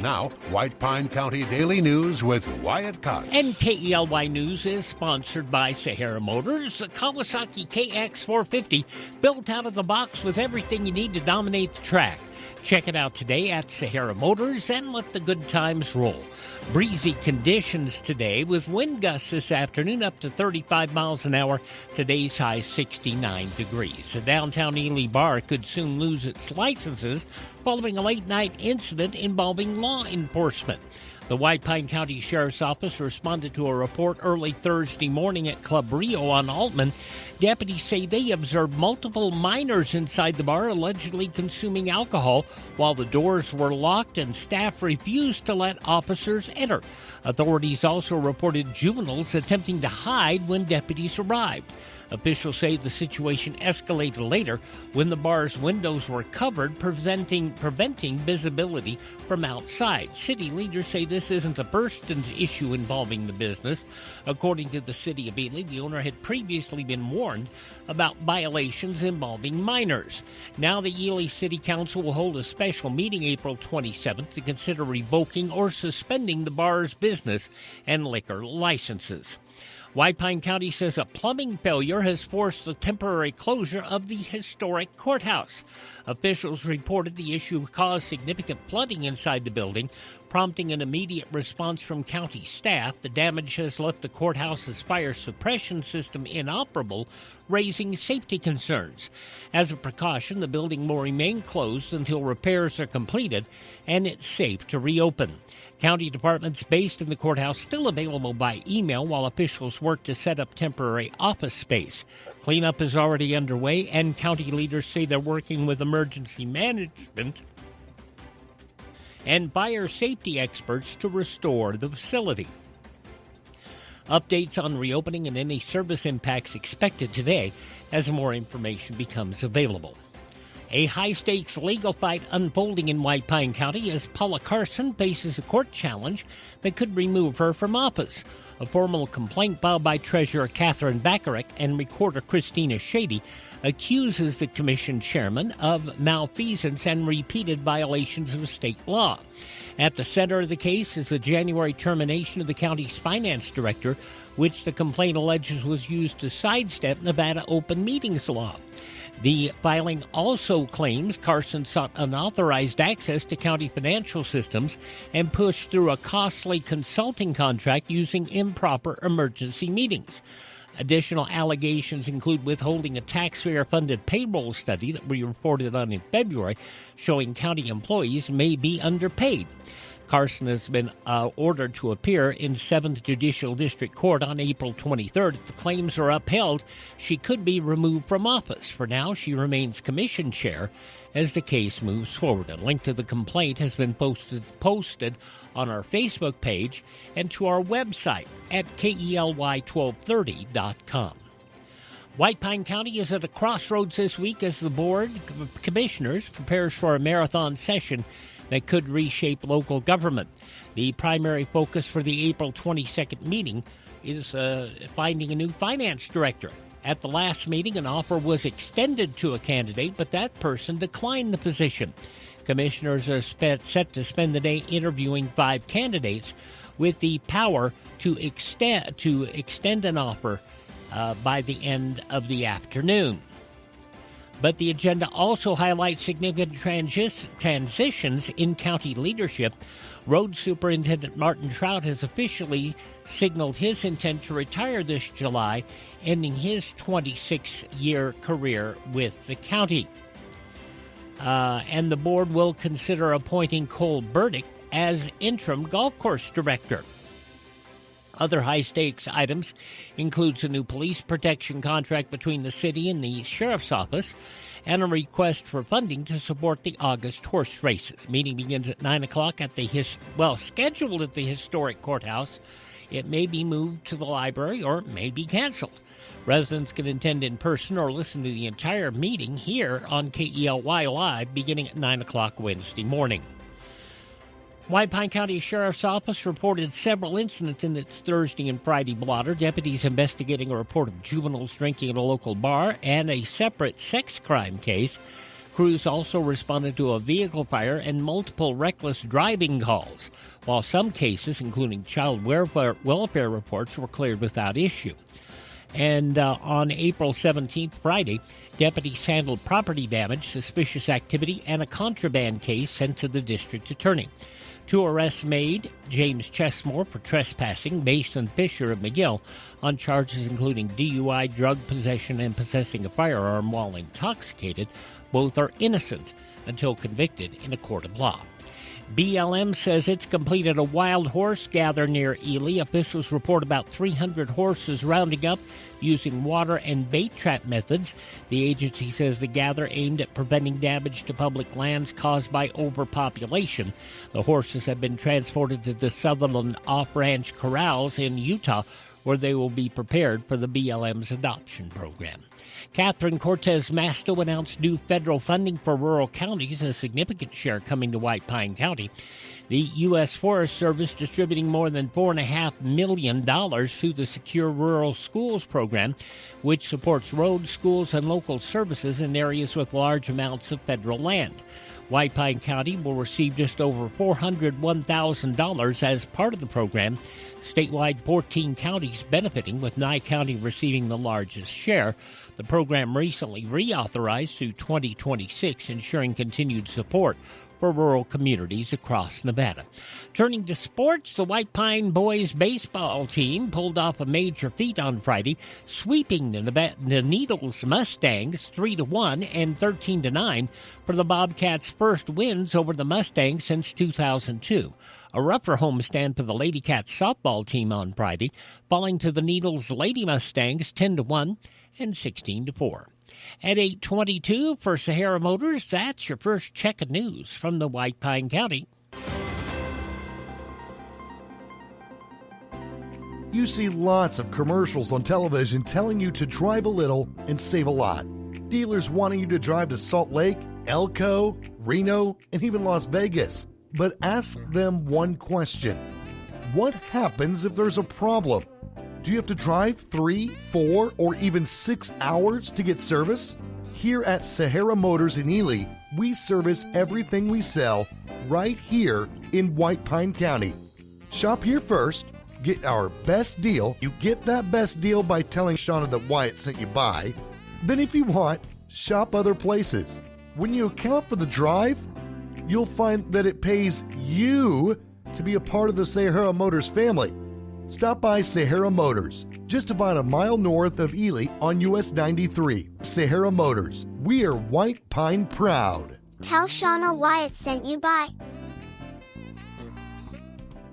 Now, White Pine County Daily News with Wyatt Cox. And KELY News is sponsored by Sahara Motors, the Kawasaki KX450, built out of the box with everything you need to dominate the track. Check it out today at Sahara Motors and let the good times roll. Breezy conditions today with wind gusts this afternoon up to 35 miles an hour. Today's high 69 degrees. The downtown Ely bar could soon lose its licenses following a late-night incident involving law enforcement. The White Pine County Sheriff's Office responded to a report early Thursday morning at Club Rio on Altman. Deputies say they observed multiple minors inside the bar allegedly consuming alcohol while the doors were locked and staff refused to let officers enter. Authorities also reported juveniles attempting to hide when deputies arrived. Officials say the situation escalated later when the bar's windows were covered, preventing visibility from outside. City leaders say this isn't the first issue involving the business. According to the city of Ely, the owner had previously been warned about violations involving minors. Now the Ely City Council will hold a special meeting April 27th to consider revoking or suspending the bar's business and liquor licenses. White Pine County says a plumbing failure has forced the temporary closure of the historic courthouse. Officials reported the issue caused significant flooding inside the building, prompting an immediate response from county staff. The damage has left the courthouse's fire suppression system inoperable, raising safety concerns. As a precaution, the building will remain closed until repairs are completed and it's safe to reopen. County departments based in the courthouse still available by email while officials work to set up temporary office space. Cleanup is already underway, and county leaders say they're working with emergency management and fire safety experts to restore the facility. Updates on reopening and any service impacts expected today as more information becomes available. A high-stakes legal fight unfolding in White Pine County as Paula Carson faces a court challenge that could remove her from office. A formal complaint filed by Treasurer Catherine Bacharach and Recorder Christina Shady accuses the commission chairman of malfeasance and repeated violations of state law. At the center of the case is the January termination of the county's finance director, which the complaint alleges was used to sidestep Nevada open meetings law. The filing also claims Carson sought unauthorized access to county financial systems and pushed through a costly consulting contract using improper emergency meetings. Additional allegations include withholding a taxpayer-funded payroll study that we reported on in February, showing county employees may be underpaid. Carson has been ordered to appear in 7th Judicial District Court on April 23rd. If the claims are upheld, she could be removed from office. For now, she remains commission chair as the case moves forward. A link to the complaint has been posted on our Facebook page and to our website at KELY1230.com. White Pine County is at a crossroads this week as the Board of Commissioners prepares for a marathon session that could reshape local government. The primary focus for the April 22nd meeting is finding a new finance director. At the last meeting, an offer was extended to a candidate, but that person declined the position. Commissioners are set to spend the day interviewing 5 candidates with the power to extend an offer by the end of the afternoon. But the agenda also highlights significant transitions in county leadership. Road Superintendent Martin Trout has officially signaled his intent to retire this July, ending his 26-year career with the county. And the board will consider appointing Cole Burdick as interim golf course director. Other high-stakes items includes a new police protection contract between the city and the sheriff's office and a request for funding to support the August horse races. Meeting begins at 9 o'clock at scheduled at the historic courthouse. It may be moved to the library or may be canceled. Residents can attend in person or listen to the entire meeting here on KELY Live beginning at 9 o'clock Wednesday morning. White Pine County Sheriff's Office reported several incidents in its Thursday and Friday blotter. Deputies investigating a report of juveniles drinking at a local bar and a separate sex crime case. Crews also responded to a vehicle fire and multiple reckless driving calls, while some cases, including child welfare reports, were cleared without issue. And on April 17th, Friday, deputies handled property damage, suspicious activity, and a contraband case sent to the district attorney. 2 arrests made: James Chesmore for trespassing, Mason Fisher of McGill on charges including DUI, drug possession, and possessing a firearm while intoxicated. Both are innocent until convicted in a court of law. BLM says it's completed a wild horse gather near Ely. Officials report about 300 horses rounding up using water and bait trap methods. The agency says the gather aimed at preventing damage to public lands caused by overpopulation. The horses have been transported to the Sutherland Off-Ranch Corrals in Utah, where they will be prepared for the BLM's adoption program. Catherine Cortez-Masto announced new federal funding for rural counties, a significant share coming to White Pine County. The U.S. Forest Service distributing more than $4.5 million through the Secure Rural Schools program, which supports roads, schools, and local services in areas with large amounts of federal land. White Pine County will receive just over $401,000 as part of the program. Statewide, 14 counties benefiting, with Nye County receiving the largest share. The program recently reauthorized through 2026, ensuring continued support for rural communities across Nevada. Turning to sports, the White Pine boys baseball team pulled off a major feat on Friday, sweeping the Needles Mustangs 3-1 and 13-9 for the Bobcats' first wins over the Mustangs since 2002. A rougher homestand for the Ladycats softball team on Friday, falling to the Needles Lady Mustangs 10-1 and 16-4. At 8:22 for Sahara Motors, that's your first check of news from the White Pine County. You see lots of commercials on television telling you to drive a little and save a lot. Dealers wanting you to drive to Salt Lake, Elko, Reno, and even Las Vegas. But ask them one question. What happens if there's a problem? Do you have to drive 3, 4, or even 6 hours to get service? Here at Sahara Motors in Ely, we service everything we sell right here in White Pine County. Shop here first, get our best deal. You get that best deal by telling Shauna that Wyatt sent you by. Then if you want, shop other places. When you account for the drive, you'll find that it pays you to be a part of the Sahara Motors family. Stop by Sahara Motors, just about a mile north of Ely on US 93. Sahara Motors, we are White Pine proud. Tell Shauna Wyatt sent you by.